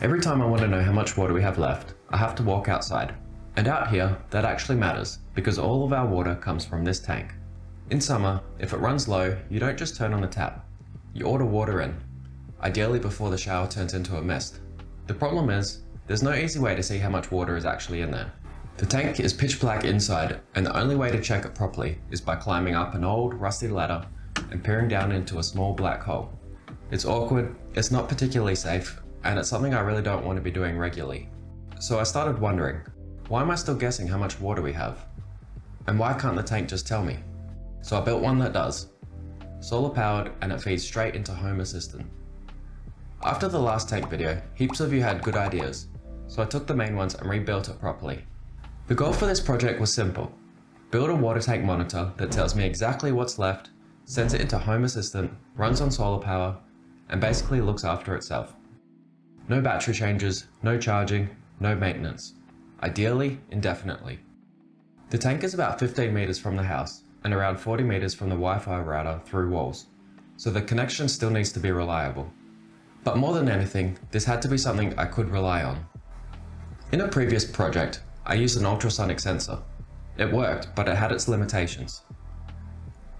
Every time I want to know how much water we have left, I have to walk outside. And out here, that actually matters because all of our water comes from this tank. In summer, if it runs low, you don't just turn on the tap. You order water in, ideally before the shower turns into a mist. The problem is, there's no easy way to see how much water is actually in there. The tank is pitch black inside, and the only way to check it properly is by climbing up an old, rusty ladder and peering down into a small black hole. It's awkward, it's not particularly safe, and it's something I really don't want to be doing regularly. So I started wondering, why am I still guessing how much water we have? And why can't the tank just tell me? So I built one that does. Solar powered, and it feeds straight into Home Assistant. After the last tank video, heaps of you had good ideas, so I took the main ones and rebuilt it properly. The goal for this project was simple. Build a water tank monitor that tells me exactly what's left, sends it into Home Assistant, runs on solar power, and basically looks after itself. No battery changes, no charging, no maintenance. Ideally, indefinitely. The tank is about 15 meters from the house and around 40 meters from the Wi-Fi router through walls, so the connection still needs to be reliable. But more than anything, this had to be something I could rely on. In a previous project, I used an ultrasonic sensor. It worked, but it had its limitations.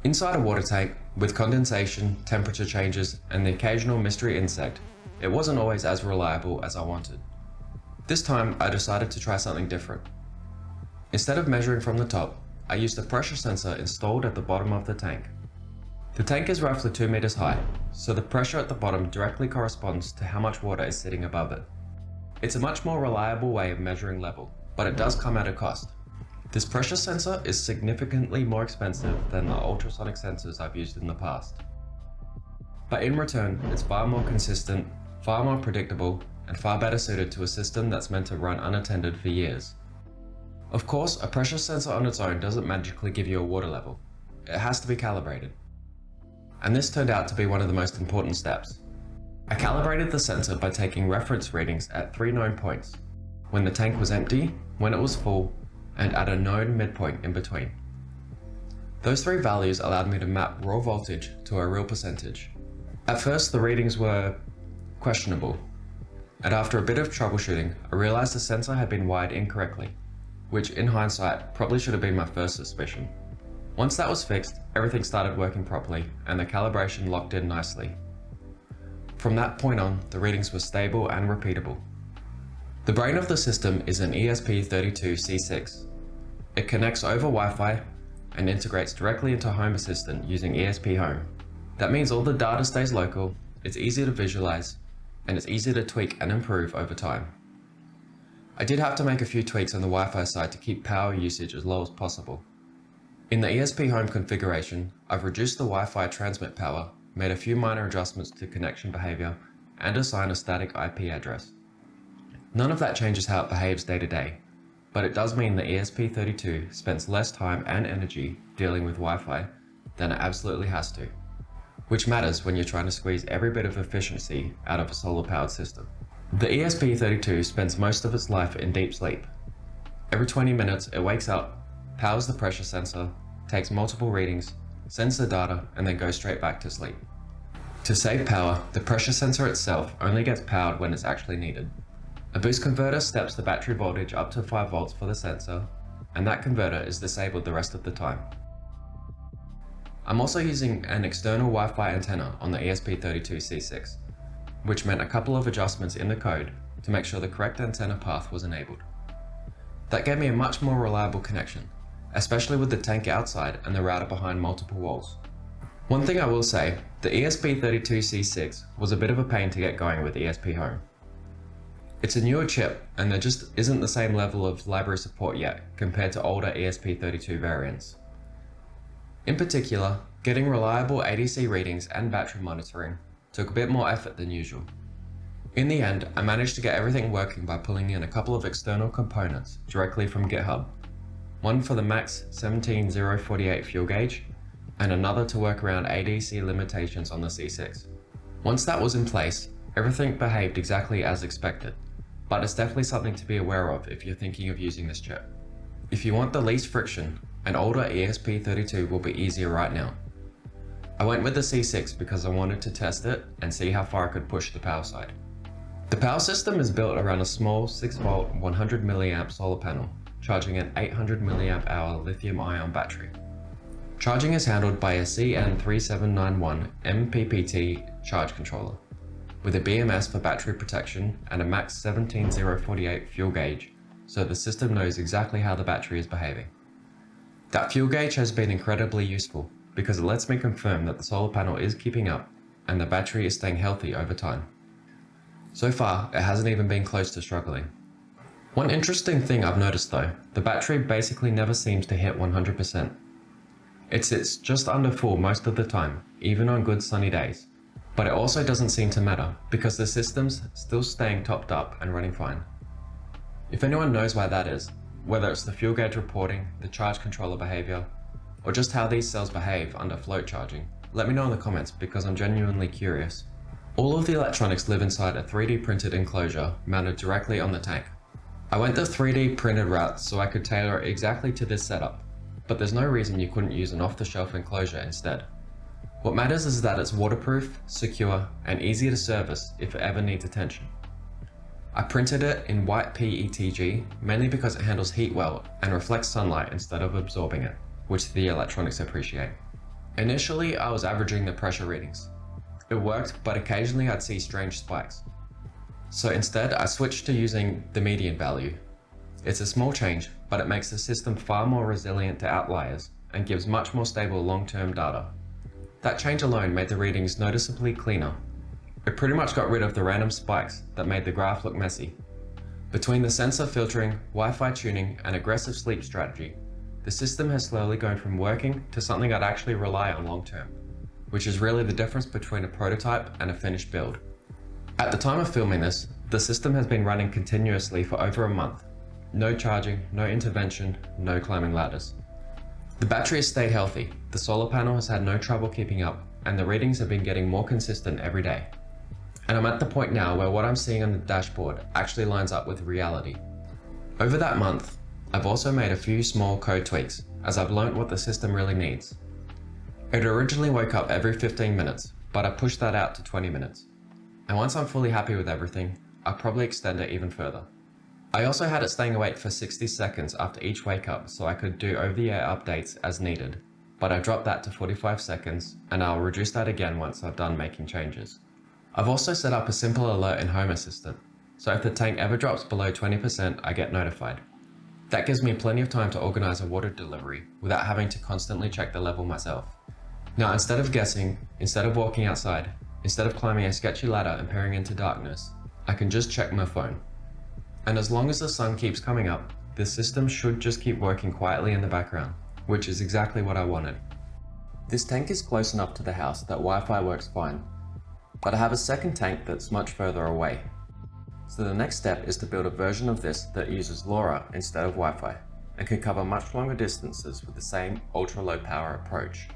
Inside a water tank, with condensation, temperature changes, and the occasional mystery insect, it wasn't always as reliable as I wanted. This time, I decided to try something different. Instead of measuring from the top, I used a pressure sensor installed at the bottom of the tank. The tank is roughly 2 meters high, so the pressure at the bottom directly corresponds to how much water is sitting above it. It's a much more reliable way of measuring level, but it does come at a cost. This pressure sensor is significantly more expensive than the ultrasonic sensors I've used in the past. But in return, it's far more consistent, far more predictable, and far better suited to a system that's meant to run unattended for years. Of course, a pressure sensor on its own doesn't magically give you a water level. It has to be calibrated. And this turned out to be one of the most important steps. I calibrated the sensor by taking reference readings at 3 known points: when the tank was empty, when it was full, and at a known midpoint in between. Those 3 values allowed me to map raw voltage to a real percentage. At first, the readings were questionable, and after a bit of troubleshooting, I realized the sensor had been wired incorrectly, which in hindsight probably should have been my first suspicion. Once that was fixed, everything started working properly and the calibration locked in nicely. From that point on, the readings were stable and repeatable. The brain of the system is an ESP32C6. It connects over Wi-Fi and integrates directly into Home Assistant using ESPHome. That means all the data stays local, it's easy to visualize, and it's easy to tweak and improve over time. I did have to make a few tweaks on the Wi-Fi side to keep power usage as low as possible. In the ESPHome configuration, I've reduced the Wi-Fi transmit power, made a few minor adjustments to connection behavior, and assigned a static IP address. None of that changes how it behaves day to day, but it does mean the ESP32 spends less time and energy dealing with Wi-Fi than it absolutely has to, which matters when you're trying to squeeze every bit of efficiency out of a solar-powered system. The ESP32 spends most of its life in deep sleep. Every 20 minutes it wakes up, powers the pressure sensor, takes multiple readings, sends the data, and then goes straight back to sleep. To save power, the pressure sensor itself only gets powered when it's actually needed. A boost converter steps the battery voltage up to 5 volts for the sensor, and that converter is disabled the rest of the time. I'm also using an external Wi-Fi antenna on the ESP32C6, which meant a couple of adjustments in the code to make sure the correct antenna path was enabled. That gave me a much more reliable connection, especially with the tank outside and the router behind multiple walls. One thing I will say, the ESP32C6 was a bit of a pain to get going with ESPHome. It's a newer chip, and there just isn't the same level of library support yet compared to older ESP32 variants. In particular, getting reliable ADC readings and battery monitoring took a bit more effort than usual. In the end, I managed to get everything working by pulling in a couple of external components directly from GitHub, one for the Max 17048 fuel gauge, and another to work around ADC limitations on the C6. Once that was in place, everything behaved exactly as expected, but it's definitely something to be aware of if you're thinking of using this chip. If you want the least friction, an older ESP32 will be easier right now. I went with the C6 because I wanted to test it and see how far I could push the power side. The power system is built around a small 6-volt 100 mAh solar panel, charging an 800 mAh lithium-ion battery. Charging is handled by a CN3791 MPPT charge controller, with a BMS for battery protection and a max 17048 fuel gauge, so the system knows exactly how the battery is behaving. That fuel gauge has been incredibly useful because it lets me confirm that the solar panel is keeping up and the battery is staying healthy over time. So far, it hasn't even been close to struggling. One interesting thing I've noticed though, the battery basically never seems to hit 100%. It sits just under full most of the time, even on good sunny days. But it also doesn't seem to matter because the system's still staying topped up and running fine. If anyone knows why that is, whether it's the fuel gauge reporting, the charge controller behavior, or just how these cells behave under float charging, let me know in the comments because I'm genuinely curious. All of the electronics live inside a 3D printed enclosure mounted directly on the tank. I went the 3D printed route so I could tailor it exactly to this setup, but there's no reason you couldn't use an off-the-shelf enclosure instead. What matters is that it's waterproof, secure, and easy to service if it ever needs attention. I printed it in white PETG mainly because it handles heat well and reflects sunlight instead of absorbing it, which the electronics appreciate. Initially, I was averaging the pressure readings. It worked, but occasionally I'd see strange spikes. So instead, I switched to using the median value. It's a small change, but it makes the system far more resilient to outliers and gives much more stable long-term data. That change alone made the readings noticeably cleaner. It pretty much got rid of the random spikes that made the graph look messy. Between the sensor filtering, Wi-Fi tuning, and aggressive sleep strategy, the system has slowly gone from working to something I'd actually rely on long-term, which is really the difference between a prototype and a finished build. At the time of filming this, the system has been running continuously for over a month. No charging, no intervention, no climbing ladders. The battery has stayed healthy, the solar panel has had no trouble keeping up, and the readings have been getting more consistent every day. And I'm at the point now where what I'm seeing on the dashboard actually lines up with reality. Over that month, I've also made a few small code tweaks as I've learnt what the system really needs. It originally woke up every 15 minutes, but I pushed that out to 20 minutes. And once I'm fully happy with everything, I'll probably extend it even further. I also had it staying awake for 60 seconds after each wake up so I could do over-the-air updates as needed, but I dropped that to 45 seconds and I'll reduce that again once I've done making changes. I've also set up a simple alert in Home Assistant, so if the tank ever drops below 20%, I get notified. That gives me plenty of time to organize a water delivery without having to constantly check the level myself. Now, instead of guessing, instead of walking outside, instead of climbing a sketchy ladder and peering into darkness, I can just check my phone. And as long as the sun keeps coming up, the system should just keep working quietly in the background, which is exactly what I wanted. This tank is close enough to the house that Wi-Fi works fine, but I have a second tank that's much further away. So the next step is to build a version of this that uses LoRa instead of Wi-Fi, and can cover much longer distances with the same ultra-low power approach.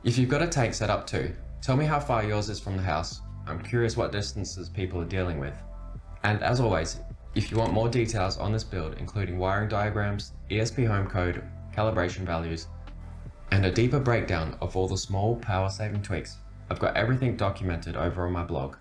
If you've got a tank set up too, tell me how far yours is from the house. I'm curious what distances people are dealing with. And as always, if you want more details on this build, including wiring diagrams, ESPHome code, calibration values, and a deeper breakdown of all the small power saving tweaks, I've got everything documented over on my blog.